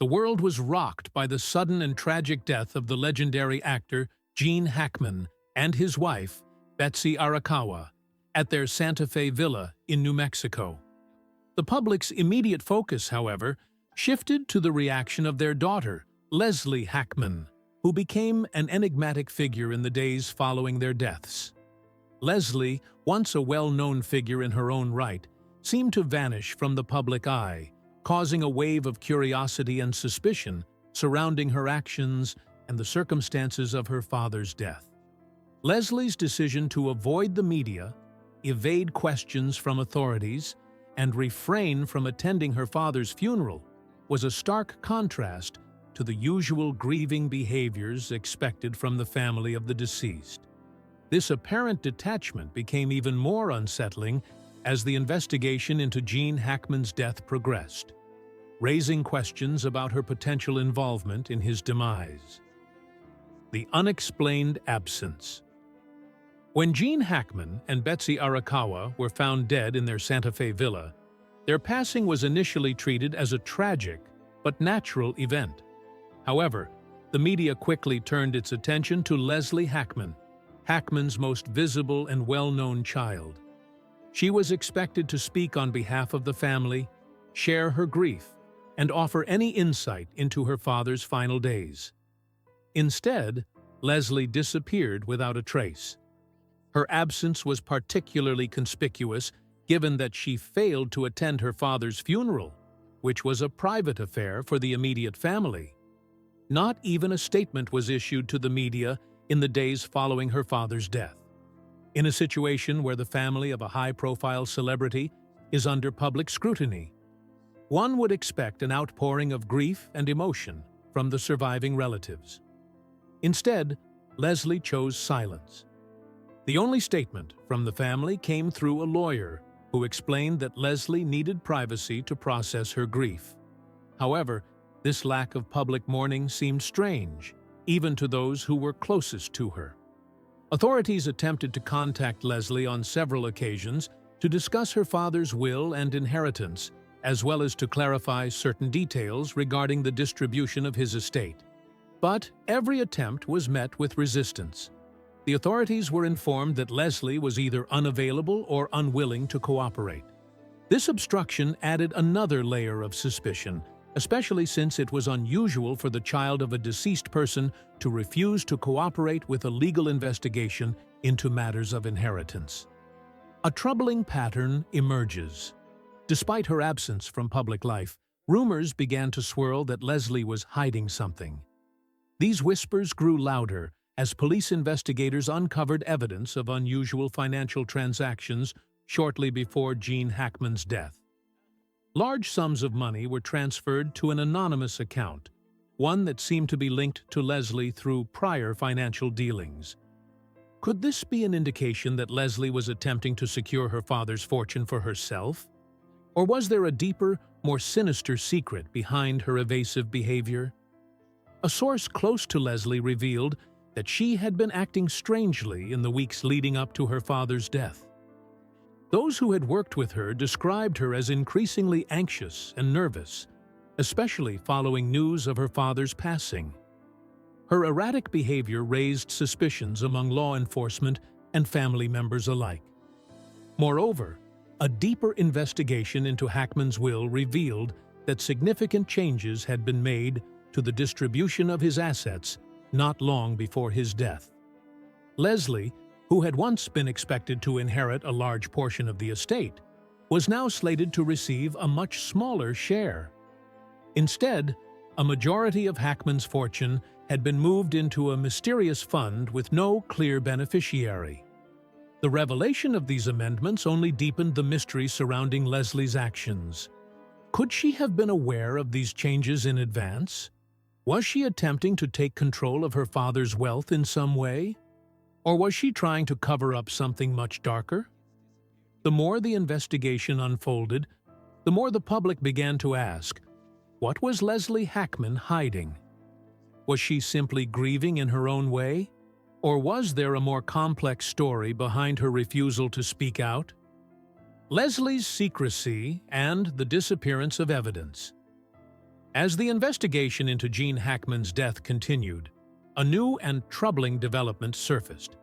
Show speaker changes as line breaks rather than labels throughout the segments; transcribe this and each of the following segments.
The world was rocked by the sudden and tragic death of the legendary actor Gene Hackman and his wife, Betsy Arakawa, at their Santa Fe villa in New Mexico. The public's immediate focus, however, shifted to the reaction of their daughter, Leslie Hackman, who became an enigmatic figure in the days following their deaths. Leslie, once a well-known figure in her own right, seemed to vanish from the public eye, causing a wave of curiosity and suspicion surrounding her actions and the circumstances of her father's death. Leslie's decision to avoid the media, evade questions from authorities, and refrain from attending her father's funeral was a stark contrast to the usual grieving behaviors expected from the family of the deceased. This apparent detachment became even more unsettling as the investigation into Gene Hackman's death progressed, raising questions about her potential involvement in his demise. The unexplained absence. When Gene Hackman and Betsy Arakawa were found dead in their Santa Fe villa, their passing was initially treated as a tragic but natural event. However, the media quickly turned its attention to Leslie Hackman, Hackman's most visible and well-known child. She was expected to speak on behalf of the family, share her grief, and offer any insight into her father's final days. Instead, Leslie disappeared without a trace. Her absence was particularly conspicuous given that she failed to attend her father's funeral, which was a private affair for the immediate family. Not even a statement was issued to the media in the days following her father's death. In a situation where the family of a high-profile celebrity is under public scrutiny, one would expect an outpouring of grief and emotion from the surviving relatives. Instead, Leslie chose silence. The only statement from the family came through a lawyer who explained that Leslie needed privacy to process her grief. However, this lack of public mourning seemed strange, even to those who were closest to her. Authorities attempted to contact Leslie on several occasions to discuss her father's will and inheritance, as well as to clarify certain details regarding the distribution of his estate. But every attempt was met with resistance. The authorities were informed that Leslie was either unavailable or unwilling to cooperate. This obstruction added another layer of suspicion, especially since it was unusual for the child of a deceased person to refuse to cooperate with a legal investigation into matters of inheritance. A troubling pattern emerges. Despite her absence from public life, rumors began to swirl that Leslie was hiding something. These whispers grew louder as police investigators uncovered evidence of unusual financial transactions shortly before Gene Hackman's death. Large sums of money were transferred to an anonymous account, one that seemed to be linked to Leslie through prior financial dealings. Could this be an indication that Leslie was attempting to secure her father's fortune for herself? Or was there a deeper, more sinister secret behind her evasive behavior? A source close to Leslie revealed that she had been acting strangely in the weeks leading up to her father's death. Those who had worked with her described her as increasingly anxious and nervous, especially following news of her father's passing. Her erratic behavior raised suspicions among law enforcement and family members alike. Moreover, a deeper investigation into Hackman's will revealed that significant changes had been made to the distribution of his assets not long before his death. Leslie, who had once been expected to inherit a large portion of the estate, was now slated to receive a much smaller share. Instead, a majority of Hackman's fortune had been moved into a mysterious fund with no clear beneficiary. The revelation of these amendments only deepened the mystery surrounding Leslie's actions. Could she have been aware of these changes in advance? Was she attempting to take control of her father's wealth in some way? Or was she trying to cover up something much darker? The more the investigation unfolded, the more the public began to ask, what was Leslie Hackman hiding? Was she simply grieving in her own way? Or was there a more complex story behind her refusal to speak out? Leslie's secrecy and the disappearance of evidence. As the investigation into Gene Hackman's death continued, a new and troubling development surfaced.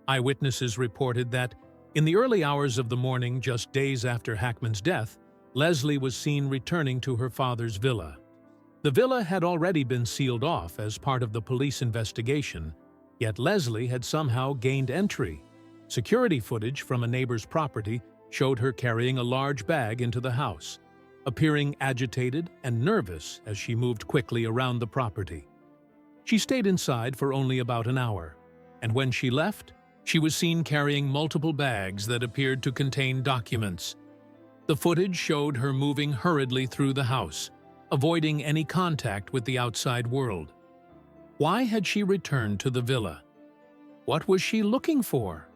Eyewitnesses reported that, in the early hours of the morning just days after Hackman's death, Leslie was seen returning to her father's villa. The villa had already been sealed off as part of the police investigation, yet Leslie had somehow gained entry. Security footage from a neighbor's property showed her carrying a large bag into the house, appearing agitated and nervous as she moved quickly around the property. She stayed inside for only about an hour, and when she left, she was seen carrying multiple bags that appeared to contain documents. The footage showed her moving hurriedly through the house, avoiding any contact with the outside world. Why had she returned to the villa? What was she looking for?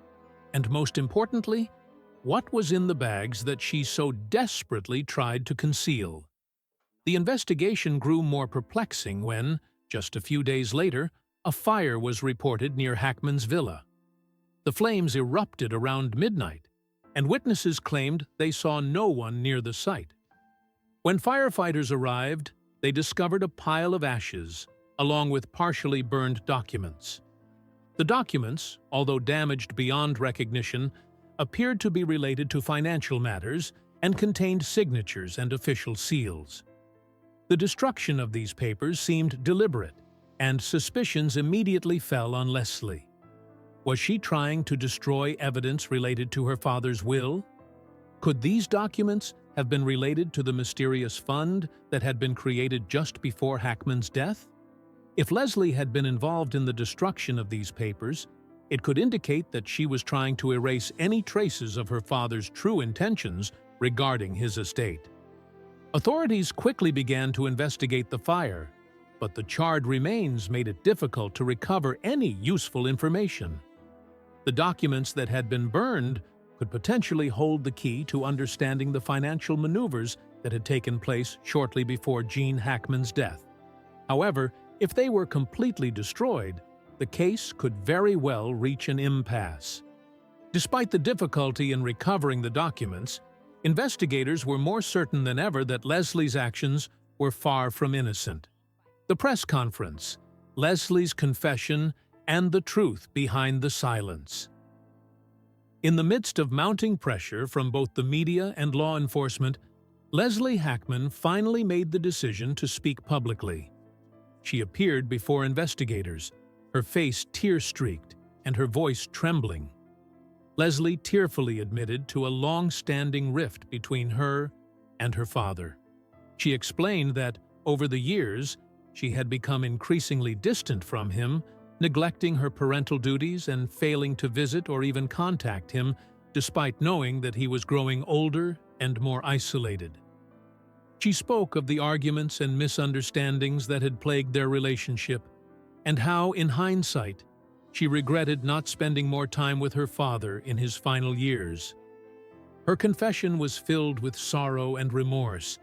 And most importantly, what was in the bags that she so desperately tried to conceal? The investigation grew more perplexing when, just a few days later, a fire was reported near Hackman's villa. The flames erupted around midnight, and witnesses claimed they saw no one near the site. When firefighters arrived, they discovered a pile of ashes, along with partially burned documents. The documents, although damaged beyond recognition, appeared to be related to financial matters and contained signatures and official seals. The destruction of these papers seemed deliberate, and suspicions immediately fell on Leslie. Was she trying to destroy evidence related to her father's will? Could these documents have been related to the mysterious fund that had been created just before Hackman's death? If Leslie had been involved in the destruction of these papers, it could indicate that she was trying to erase any traces of her father's true intentions regarding his estate. Authorities quickly began to investigate the fire, but the charred remains made it difficult to recover any useful information. The documents that had been burned could potentially hold the key to understanding the financial maneuvers that had taken place shortly before Gene Hackman's death. However, if they were completely destroyed, the case could very well reach an impasse. Despite the difficulty in recovering the documents, investigators were more certain than ever that Leslie's actions were far from innocent. The press conference, Leslie's confession, and the truth behind the silence. In the midst of mounting pressure from both the media and law enforcement, Leslie Hackman finally made the decision to speak publicly. She appeared before investigators, her face tear-streaked and her voice trembling. Leslie tearfully admitted to a long-standing rift between her and her father. She explained that, over the years, she had become increasingly distant from him, neglecting her parental duties and failing to visit or even contact him, despite knowing that he was growing older and more isolated. She spoke of the arguments and misunderstandings that had plagued their relationship, and how, in hindsight, she regretted not spending more time with her father in his final years. Her confession was filled with sorrow and remorse,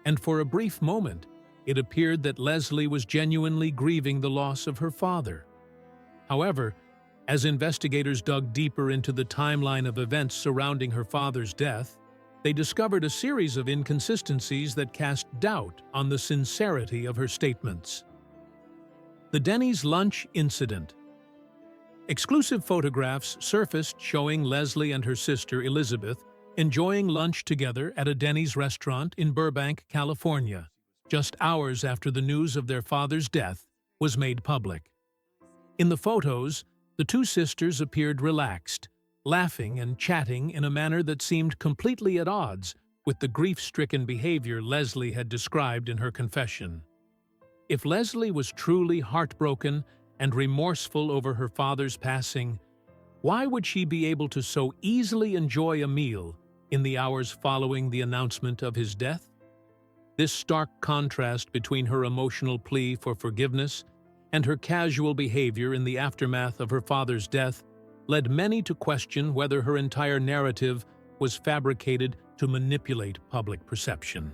and for a brief moment, it appeared that Leslie was genuinely grieving the loss of her father. However, as investigators dug deeper into the timeline of events surrounding her father's death, they discovered a series of inconsistencies that cast doubt on the sincerity of her statements. The Denny's lunch incident. Exclusive photographs surfaced showing Leslie and her sister Elizabeth enjoying lunch together at a Denny's restaurant in Burbank, California, just hours after the news of their father's death was made public. In the photos, the two sisters appeared relaxed, laughing and chatting in a manner that seemed completely at odds with the grief-stricken behavior Leslie had described in her confession. If Leslie was truly heartbroken and remorseful over her father's passing, why would she be able to so easily enjoy a meal in the hours following the announcement of his death? This stark contrast between her emotional plea for forgiveness and her casual behavior in the aftermath of her father's death led many to question whether her entire narrative was fabricated to manipulate public perception.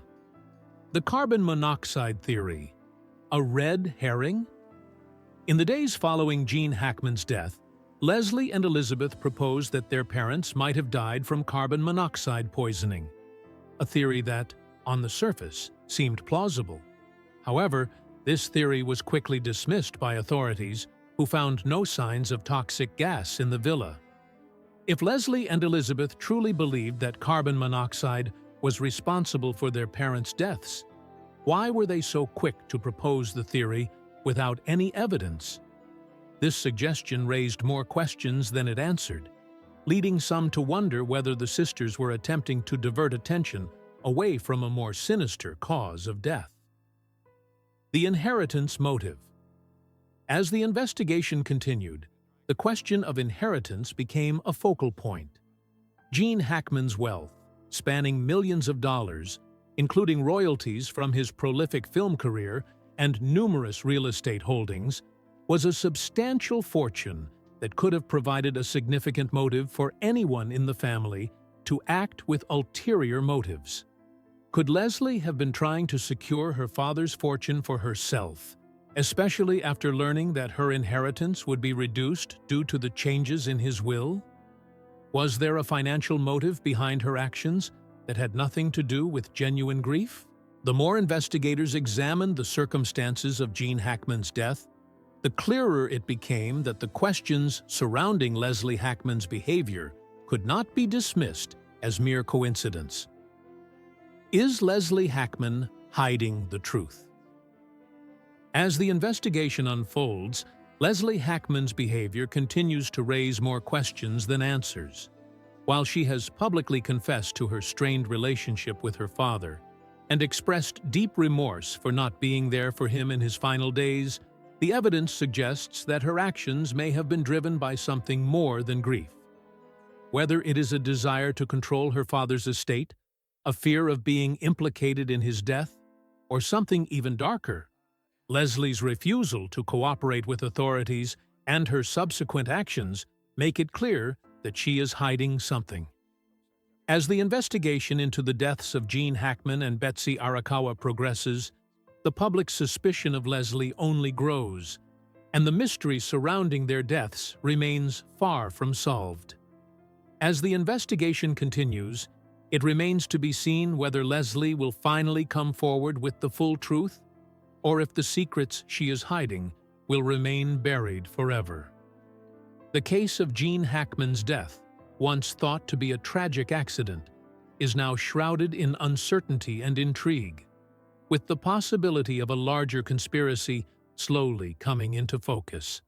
The carbon monoxide theory. A red herring? In the days following Gene Hackman's death, Leslie and Elizabeth proposed that their parents might have died from carbon monoxide poisoning, a theory that, on the surface, seemed plausible. However, this theory was quickly dismissed by authorities, who found no signs of toxic gas in the villa. If Leslie and Elizabeth truly believed that carbon monoxide was responsible for their parents' deaths, why were they so quick to propose the theory without any evidence? This suggestion raised more questions than it answered, leading some to wonder whether the sisters were attempting to divert attention away from a more sinister cause of death. The inheritance motive. As the investigation continued, the question of inheritance became a focal point. Gene Hackman's wealth, spanning millions of dollars, including royalties from his prolific film career and numerous real estate holdings, was a substantial fortune that could have provided a significant motive for anyone in the family to act with ulterior motives. Could Leslie have been trying to secure her father's fortune for herself, especially after learning that her inheritance would be reduced due to the changes in his will? Was there a financial motive behind her actions that had nothing to do with genuine grief? The more investigators examined the circumstances of Gene Hackman's death, the clearer it became that the questions surrounding Leslie Hackman's behavior could not be dismissed as mere coincidence. Is Leslie Hackman hiding the truth? As the investigation unfolds, Leslie Hackman's behavior continues to raise more questions than answers. While she has publicly confessed to her strained relationship with her father and expressed deep remorse for not being there for him in his final days, the evidence suggests that her actions may have been driven by something more than grief. Whether it is a desire to control her father's estate, a fear of being implicated in his death, or something even darker, Leslie's refusal to cooperate with authorities and her subsequent actions make it clear that she is hiding something. As the investigation into the deaths of Gene Hackman and Betsy Arakawa progresses, the public's suspicion of Leslie only grows, and the mystery surrounding their deaths remains far from solved. As the investigation continues, it remains to be seen whether Leslie will finally come forward with the full truth, or if the secrets she is hiding will remain buried forever. The case of Gene Hackman's death, once thought to be a tragic accident, is now shrouded in uncertainty and intrigue, with the possibility of a larger conspiracy slowly coming into focus.